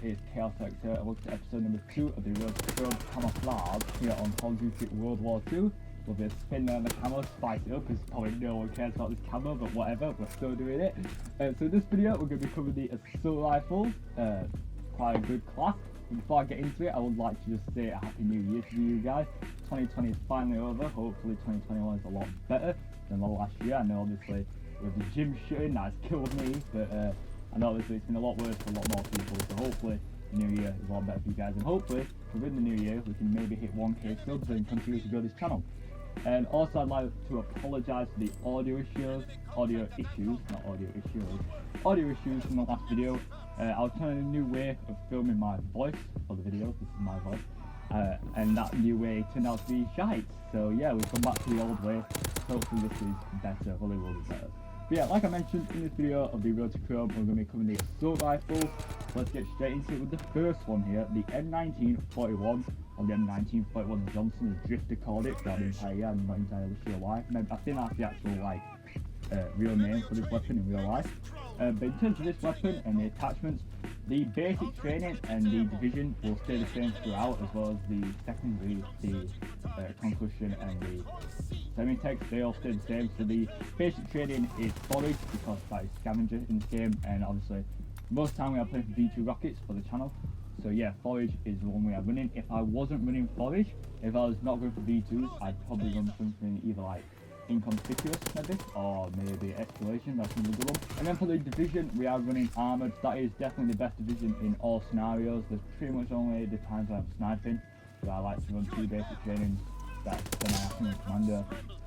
it's Khaos Rx here, and welcome to episode number 2 of the WW2 camouflage here on Call of Duty World War 2. We'll be spinning on the camo, spice it up, because probably no one cares about this camo, but whatever, we're still doing it. So in this video, we're going to be covering the assault rifles, quite a good class. But before I get into it, I would like to just say a happy new year to you guys. 2020 is finally over, hopefully 2021 is a lot better than the last year. I know obviously with the gym shutting, that's killed me, but I know obviously it's been a lot worse for a lot more people, so hopefully the new year is a lot better for you guys, and hopefully within the new year we can maybe hit 1k subs and continue to grow this channel. And also I'd like to apologise for the audio issues from the last video. I was trying a new way of filming my voice for the video. This is my voice, and that new way turned out to be shite, so yeah, we've gone back to the old way. Hopefully this is better, well it will be better. But yeah, like I mentioned in this video of the Road to Chrome, we're going to be covering the assault rifles. Let's get straight into it with the first one here, the M1941, or the M1941 Johnson, as Drifter called it throughout the entire year. I'm not entirely sure why. I think that's the actual real name for this weapon in real life. But in terms of this weapon and the attachments, the basic training and the division will stay the same throughout, as well as the secondary, the concussion and the semi-tech, they all stay the same. So the basic training is forage, because that is scavenger in this game, and obviously most time we are playing for V2 rockets for the channel. So yeah, forage is the one we are running. If I wasn't running forage, if I was not going for V2s, I'd probably run something either like inconspicuous maybe, or maybe escalation, that's another good one. And then for the division, we are running armoured. That is definitely the best division in all scenarios. There's pretty much only the times when I'm sniping, so I like to run 2 basic trainings. That's when I assume a commander.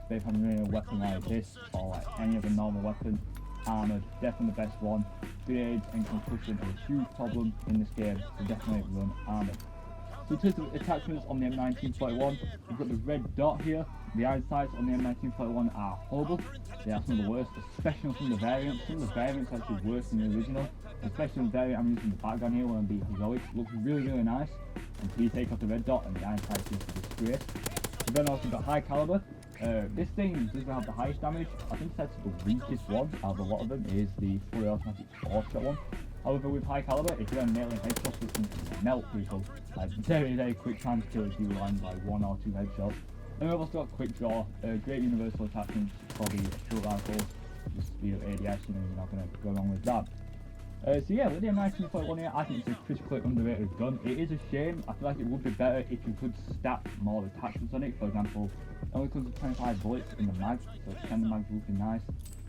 But if I'm running a weapon like this, or like any other normal weapon, armoured, definitely the best one. Grenades and concussion are a huge problem in this game, so definitely run armoured. So in terms of attachments on the M1941, we've got the red dot here. The iron sights on the M1941 are horrible. They are some of the worst, especially on some of the variants. Some of the variants are actually worse than the original, especially on the variant I'm using the background here, one of the heroic. Looks really nice, and please take off the red dot, and the iron sights is disgrace. We've then also got high caliber. This thing doesn't have the highest damage. I think that's the weakest one out of a lot of them, is the fully automatic 4-shot one. However, with high caliber, if you're nailing headshots, it can melt people. Like very quick time to kill if you land like 1 or 2 headshots. And we've also got quick draw, great universal attachments for the assault rifles, just speed up ADS, you're not going to go wrong with that. So yeah, with the M1941 here, I think it's a critically underrated gun. It is a shame. I feel like it would be better if you could stack more attachments on it. For example, it only comes with 25 bullets in the mag, so extended mags would be nice.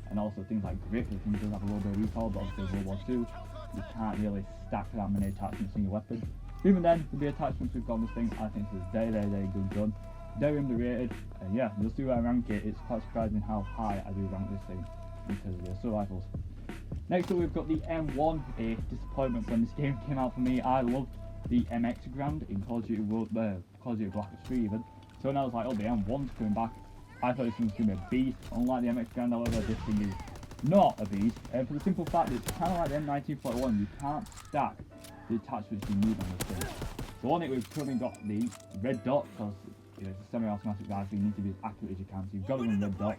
And also things like grip, the thing does have a little bit of recoil, but obviously World War 2, you can't really stack that many attachments in your weapon. Even then, with the attachments we've got on this thing, I think it's a very good gun. Very underrated, and yeah, you'll see where I rank it. It's quite surprising how high I do rank this thing in terms of the assault rifles. Next up, we've got the M1, a disappointment when this game came out for me. I loved the MX Grand in Call of Duty Black Ops 3 even. So when I was like, oh, the M1's coming back, I thought this thing was going to be a beast. Unlike the MX Grand, however, this thing is not a beast. For the simple fact that it's kind of like the M1941, you can't stack the attachments you need on this thing. So on it, we've currently got the red dot, because it's a semi-automatic rifle, you need to be as accurate as you can, so you've got to run red dot.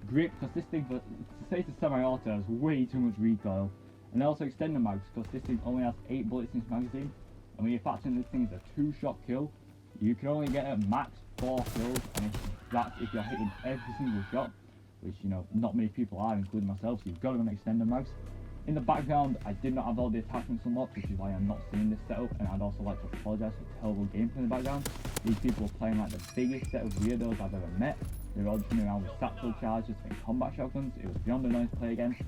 Grip, because this thing, to say it's a semi-auto, has way too much recoil. And also extended mags, because this thing only has 8 bullets in its magazine. And when you're factoring this thing as a 2-shot kill, you can only get at max 4 kills, and if you're hitting every single shot, which not many people are, including myself, so you've got to run extended mags. In the background, I did not have all the attachments unlocked, which is why I'm not seeing this setup, and I'd also like to apologise for terrible gameplay in the background. These people are playing like the biggest set of weirdos I've ever met. They were all just running around with satchel charges and combat shotguns. It was beyond annoying to play against.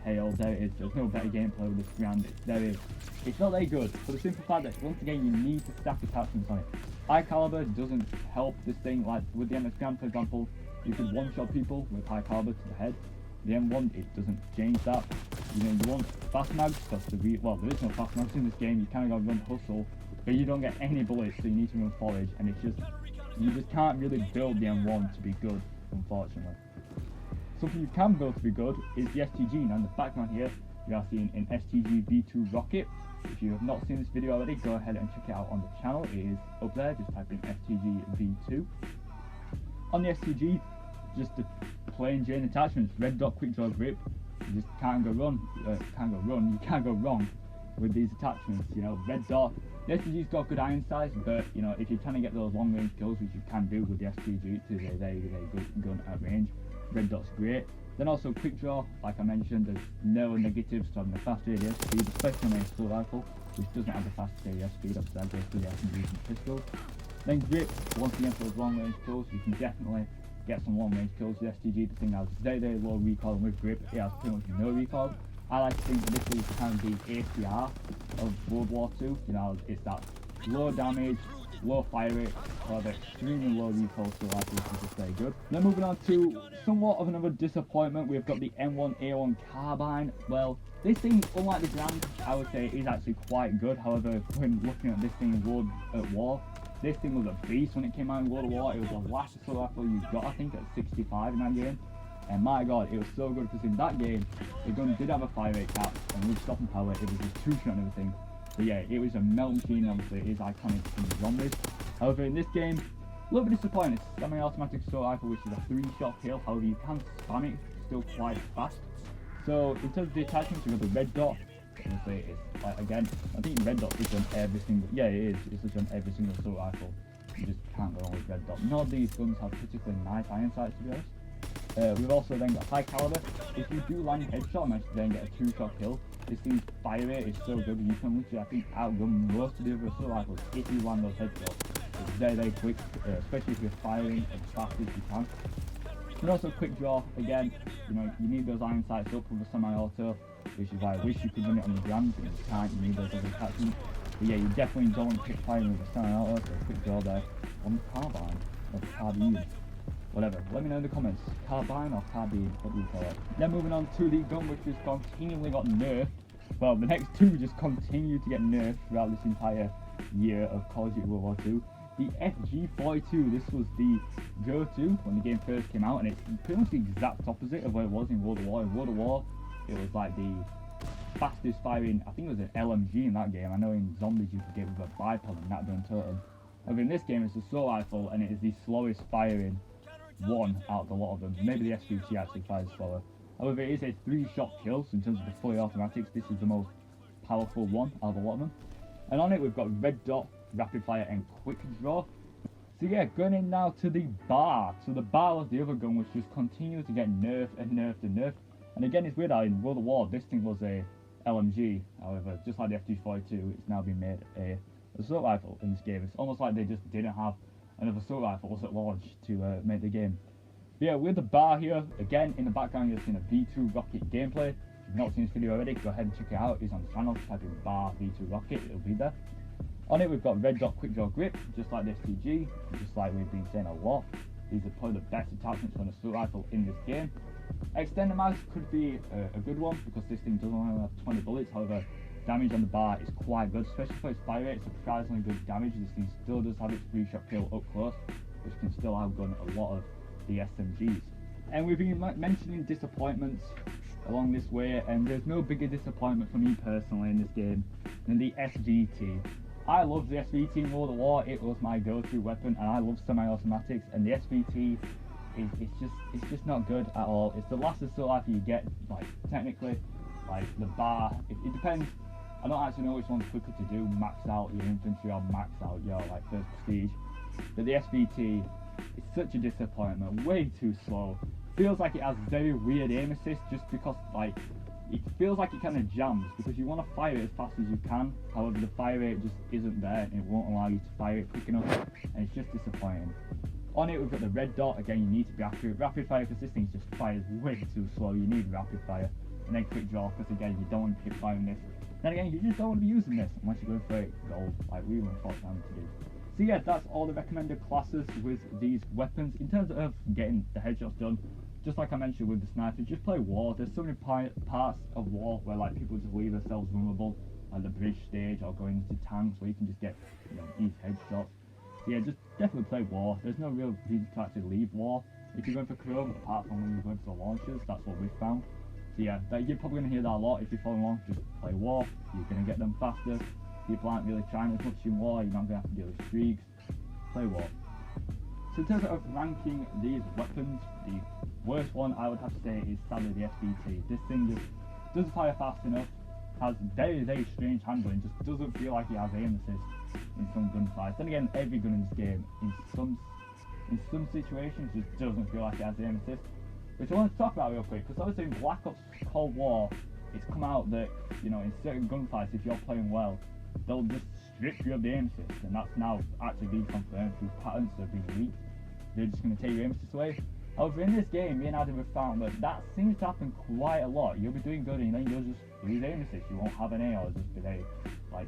Hey, there it is. There's no better gameplay with this Grand. It's not very good, for the simple fact that once again you need to stack attachments on it. High caliber doesn't help this thing. Like with the MX Grand, for example, you could one-shot people with high caliber to the head. The M1, it doesn't change that. You want fast mags, because there is no fast mags in this game. You kind of got to run hustle, but you don't get any bullets, so you need to run forage, and you just can't really build the M1 to be good, unfortunately. Something you can build to be good is the STG. Now in the background here, we are seeing an STG V2 rocket. If you have not seen this video already, go ahead and check it out on the channel. It is up there, just type in STG V2. On the STG, just the plain Jane attachments, red dot, quick draw, grip. You just can't go wrong. with these attachments. You know, red dot. The SVG's got good iron size, but you know, if you're trying to get those long range kills, which you can do with the SVG, it is a very good gun at range. Red dot's great. Then also quick draw, like I mentioned, there's no negatives to having the fast ADS speed, especially on a assault rifle, which doesn't have the fast ADS speed. Obviously, I go through the SMGs and pistols. Then grip, once again for those long range kills, you can definitely get some long range kills with STG. The thing has very low recoil, and with grip, it has pretty much no recoil. I like to think that this is kind of the ACR of World War II. You know, it's that low damage, low fire rate, however extremely low recoil, so I think this is very good. Then moving on to somewhat of another disappointment, we've got the M1A1 carbine. Well, this thing, unlike the Grand, I would say is actually quite good. However, when looking at this thing in World at War, this thing was a beast when it came out in World War. It was the last assault rifle you got, I think, at 65 in that game. And my god, it was so good, because in that game, the gun did have a fire rate cap, and with stopping power, it was just two-shot and everything. But yeah, it was a melt machine. Obviously it is iconic from zombies. However, in this game, a little bit disappointing. It's a semi-automatic assault rifle, which is a 3-shot kill. However, you can spam it still quite fast. So in terms of the attachments, we've got the red dot. Obviously, it's like, again, I think red dot is on every single. Yeah, it is. It's on every single assault rifle. You just can't go wrong with red dot. None of these guns have particularly nice iron sights, to be honest. We've also then got high caliber. If you do land headshot and manage to then get a 2-shot kill, this thing's fire rate is so good, you can literally, I think, outgun most of the other assault rifles if you land those headshots. It's very quick, especially if you're firing as fast as you can. And also quick draw, again, you know, you need those iron sights up with a semi-auto, which is why I wish you could run it on the Grand, but you can't, you need those other attachments. But yeah, you definitely don't want to pick firing with a semi-auto, so a quick draw there on the carbine, or the carbine. Whatever, let me know in the comments, carbine or carbine, what do you call it? Then moving on to the gun which has continually got nerfed. Well, the next two just continue to get nerfed throughout this entire year of Call of Duty World War II. The FG42, this was the go-to when the game first came out, and it's pretty much the exact opposite of what it was in World War. In World War, it was like the fastest firing, I think it was an LMG in that game. I know in Zombies you could get with a bipod and that done totem. However, in this game it's an assault rifle, and it is the slowest firing one out of a lot of them. Maybe the SVG actually fires slower. However, it is a 3-shot kill, so in terms of the fully automatics, this is the most powerful one out of a lot of them. And on it we've got red dot, rapid fire and quick draw. So yeah, going in now to the bar. So the bar was the other gun which just continued to get nerfed and nerfed and nerfed. And again, it's weird how in World War this thing was a LMG. However, just like the FG42, it's now been made a assault rifle in this game. It's almost like they just didn't have enough assault rifles at launch to make the game. But yeah, with the bar here, again in the background you're seeing a V2 rocket gameplay. If you've not seen this video already, go ahead and check it out. It's on the channel, type in bar V2 rocket, it'll be there. On it we've got red dot quick draw grip, just like the STG, just like we've been saying a lot. These are probably the best attachments for an assault rifle in this game. Extender mags could be a good one, because this thing does only have 20 bullets. However, damage on the bar is quite good, especially for its fire rate. It's surprisingly good damage. This thing still does have its 3-shot kill up close, which can still outgun a lot of the SMGs. And we've been mentioning disappointments along this way, and there's no bigger disappointment for me personally in this game than the SVT. I love the SVT in World War. It was my go-to weapon, and I love semi-automatics, and the SVT it's just not good at all. It's the last assault rifle you get, like technically, like the bar, it depends. I don't actually know which one's quicker to do, max out your infantry or max out your like first prestige. But the SVT is such a disappointment, way too slow. Feels like it has very weird aim assist, just because like it feels like it kind of jams, because you want to fire it as fast as you can. However, the fire rate just isn't there, and it won't allow you to fire it quick enough, and it's just disappointing. On it we've got the red dot. Again, you need to be accurate. Rapid fire, because this thing just fires way too slow. You need rapid fire. And then quick draw, because again, you don't want to keep firing this. Then again, you just don't want to be using this unless you're going for it gold, like we were forced to do. So yeah, that's all the recommended classes with these weapons. In terms of getting the headshots done, just like I mentioned with the sniper, just play war. There's so many parts of war where like people just leave themselves vulnerable, like the bridge stage or going into tanks where you can just get, you know, easy headshots. So yeah, just definitely play war. There's no real reason to actually leave war if you're going for Chrome, apart from when you're going for the launchers. That's what we've found. So yeah, you're probably going to hear that a lot if you're following along. Just play war, you're going to get them faster. People aren't really trying as much in war, you're not going to have to deal with streaks. Play war. So in terms of ranking these weapons, the worst one I would have to say is sadly the SVT. This thing just doesn't fire fast enough. has very, very strange handling, just doesn't feel like he has aim assist in some gunfights. Then again, every gun in this game, in some situations, just doesn't feel like he has aim assist. Which I want to talk about real quick, because obviously in Black Ops Cold War, it's come out that, you know, in certain gunfights, if you're playing well, they'll just strip you of the aim assist, and that's now actually being confirmed through patterns that have been leaked. They're just going to take your aim assist away. However, in this game, me and Adam have found that seems to happen quite a lot. You'll be doing good and then you'll just lose aim assist. You won't have an A, or just be there, like,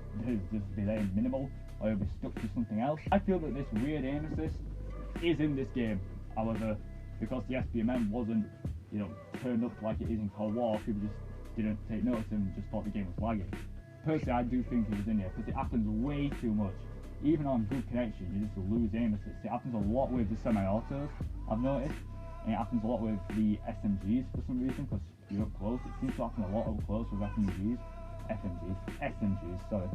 just be there minimal, or you'll be stuck to something else. I feel that this weird aim assist is in this game. However, because the SBMM wasn't, you know, turned up like it is in Cold War, people just didn't take notice and just thought the game was lagging. Personally, I do think it was in here because it happens way too much. Even on good connection, you just lose aim assist. It happens a lot with the semi-autos, I've noticed. And it happens a lot with the SMGs for some reason, because you're up close. It seems to happen a lot up close with SMGs, sorry.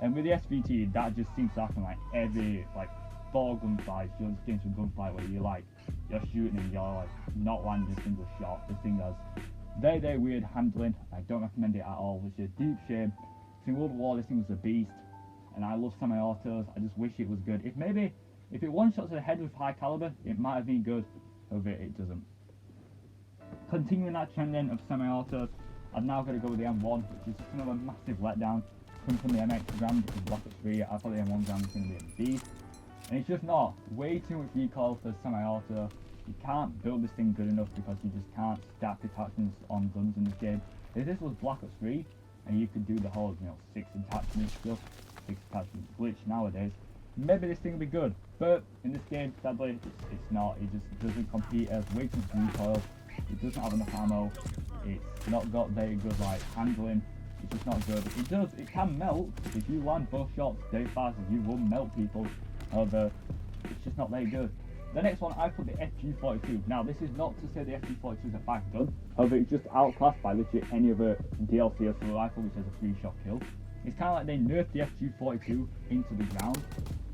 And with the SVT, that just seems to happen like every, like, 4 gunfights. You'll just get into a gunfight where you're shooting and you're like not landing a single shot. This thing has very, very weird handling. I don't recommend it at all, which is a deep shame. In World War, this thing was a beast, and I love semi-autos. I just wish it was good. If it one-shots to the head with high caliber, it might have been good. However, it doesn't. Continuing that trend then of semi-autos, I've now got to go with the M1, which is kind of a massive letdown. Coming from the MX gram, which is Black Ops 3, I thought the M1 gram was going to be a beast. And it's just not. Way too much recoil for semi-auto. You can't build this thing good enough because you just can't stack attachments on guns in this game. If this was Black Ops 3, and you could do the whole, you know, 6 attachments stuff, 6 attachments glitch nowadays, maybe this thing would be good. But in this game, sadly, it's not. It just doesn't compete as way too much recoil. It doesn't have enough ammo. It's not got very good, like, handling. It's just not good. It can melt. If you land both shots very fast, you will melt people. However, it's just not very good. The next one, I put the FG42. Now, this is not to say the FG42 is a bad gun. However, it's just outclassed by literally any other DLC assault rifle which has a 3-shot kill. It's kind of like they nerfed the FG42 into the ground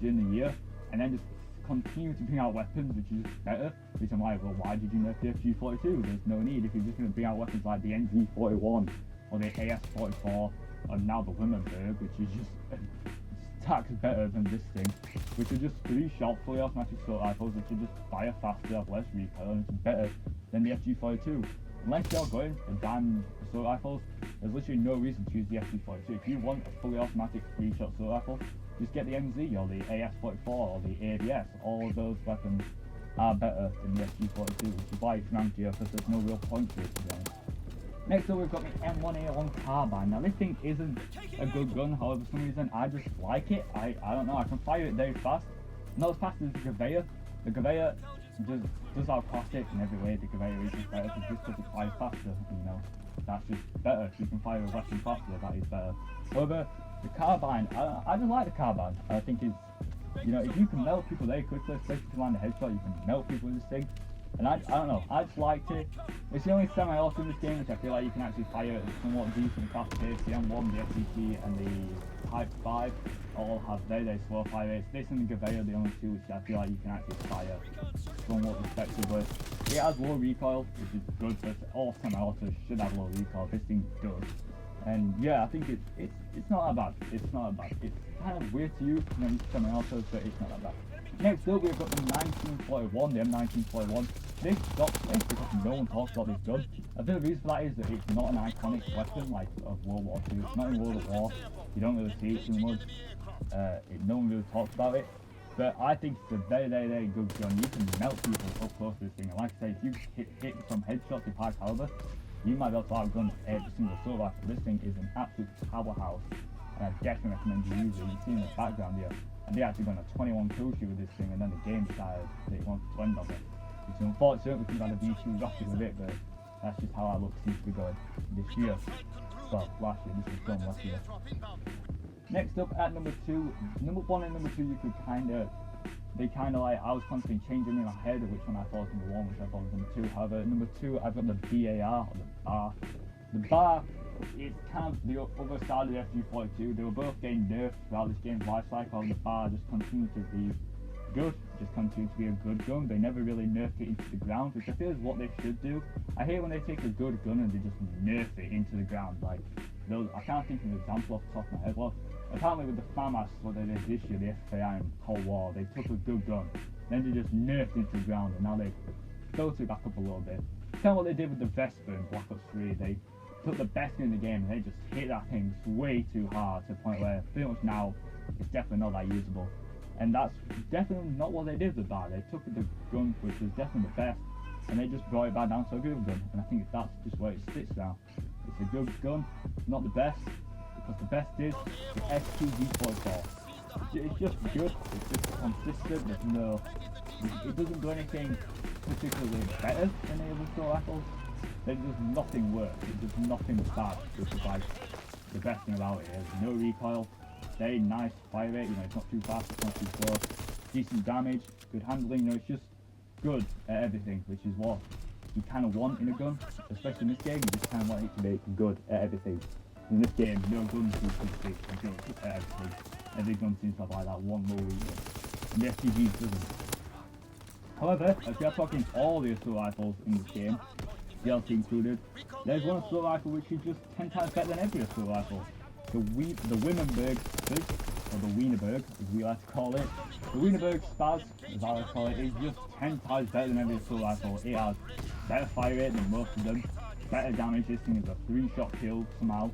during the year, and then just continue to bring out weapons which is better. Which I'm like, well, why did you nerf the FG42? There's no need if you're just going to bring out weapons like the NZ41 or the AS44, or now the Wimmenberg, which is just attacks better than this thing, which are just 3-shot fully automatic assault rifles which are just fire faster, have less recoil, and it's better than the FG42. Unless you're going for diamond assault rifles, there's literally no reason to use the FG42. If you want a fully automatic 3-shot assault rifle, just get the MZ or the AS44 or the ABS. All of those weapons are better than the FG42, which is why it's ranked here, because there's no real point to it, to be honest. Next up, we've got the M1A1 carbine. Now, this thing isn't a good gun, however, for some reason I just like it. I don't know, I can fire it very fast. Not as fast as the Gavea. The Gavea does outclass it in every way. The Gavea is just better because it fires faster, you know. That's just better. If you can fire a weapon faster, that is better. However, the carbine, I just like the carbine. I think it's, you know, if you can melt people very quickly, especially if you land a headshot, you can melt people with this thing. And I don't know, I just liked it. It's the only semi-auto in this game which I feel like you can actually fire at somewhat decent fast pace. The M1, the FCT, and the Type 5 all have very, very slow fire rates. This and the Gavea are the only two which I feel like you can actually fire somewhat respectively. It has low recoil, which is good, but all semi-autos should have low recoil. This thing does. And yeah, I think it's not that bad. It's not that bad. It's kind of weird to use, you know, semi-autos, but it's not that bad. Next up, we've got the 1941, the M1941. This shocks me because no one talks about this gun. I think the reason for that is that it's not an iconic weapon like of World War II. It's not in World at War. You don't really see it too much. No one really talks about it. But I think it's a very, very, very good gun. You can melt people up close to this thing. And like I say, if you hit some headshots with high caliber, you might be able to outgun every single assault rifle. This thing is an absolute powerhouse. And I definitely recommend you use it. You see in the background here. And they actually got a 21 kill streak with this thing, and then the game decided they wanted to end on it. Which unfortunately we could have had a V2 rocket with it, but that's just how our luck seems to be going this year. Well, last year, this was done last year. Next up at number 2, number 1 and number 2 you could they kind of like, I was constantly changing in my head of which one I thought was number 1, which I thought was number 2. However, number 2 I've got the BAR, or the bar. The bar is kind of the other side of the FG42. They were both getting nerfed throughout this game's life cycle. The bar just continued to be good, just continued to be a good gun. They never really nerfed it into the ground, which I feel is what they should do. I hate when they take a good gun and they just nerf it into the ground. Like, I can't think of an example off the top of my head. Well, apparently with the FAMAS, what they did this year, the FAI in Cold War, they took a good gun, then they just nerfed into the ground, and now they built it back up a little bit. Kind of what they did with the Vespa in Black Ops 3. They took the best gun in the game and they just hit that thing way too hard to the point where pretty much now it's definitely not that usable. And that's definitely not what they did with that. They took the gun, which was definitely the best, and they just brought it back down to a good gun. And I think that's just where it sits now. It's a good gun, not the best, because the best is the STG-44. It's just good, it's just consistent, there's no, it doesn't do anything particularly better than any other assault rifles. There's just nothing worse, it's just nothing bad, which is like the best thing about it. There's no recoil, very nice fire rate, it's not too fast, it's not too slow, decent damage, good handling, it's just good at everything, which is what you kind of want in a gun, especially in this game. You just kind of want it to be good at everything. In this game, no gun seems to be good at everything. Every gun seems to have like that one low weakness, and the STG doesn't. However, if we are talking all the assault rifles in this game, DLC included, there's one assault rifle which is just 10 times better than every assault rifle. The Wienerberg, or the Wienerberg, as we like to call it. The Wienerberg Spaz, as I like to call it, is just 10 times better than every assault rifle. It has better fire rate than most of them, better damage. This thing is a 3-shot kill somehow,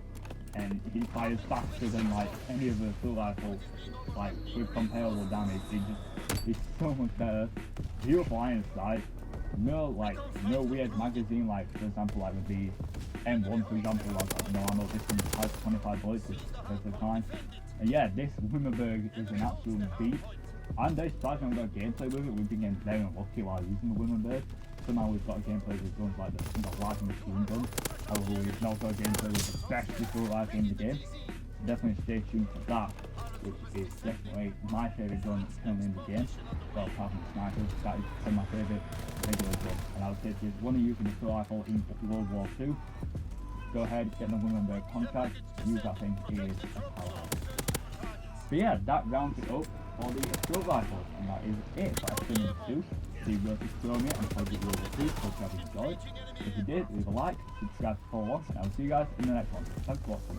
and it fires faster than like any of the assault rifles, like with comparable damage. It's so much better. Beautiful iron sight. No weird magazine, like for example like with the M1 for example, like no ammo. This one has 25 bullets, which is perfectly fine. And yeah, this Wimmerberg is an absolute beast. I'm very surprised we haven't got gameplay with it. We've been getting very unlucky while using the Wimmerberg. Somehow we've got gameplay with guns like the large machine gun. However, we've not got gameplay with the best assault rifle in the game. So definitely stay tuned for that, which is definitely my favourite gun currently in the game. Well, apart from the snipers, that is one of my favourite regular guns. And I would say if you want to use an assault rifle in World War II, go ahead, get the Wimmerberg contract, use that thing, it is a powerhouse. But yeah, that rounds it up for the assault rifles, and that is it for episode 2. The versus Chromia and CoD World War II. Hope you have enjoyed. If you did, leave a like, subscribe to follow on, and I will see you guys in the next one. Thanks for watching.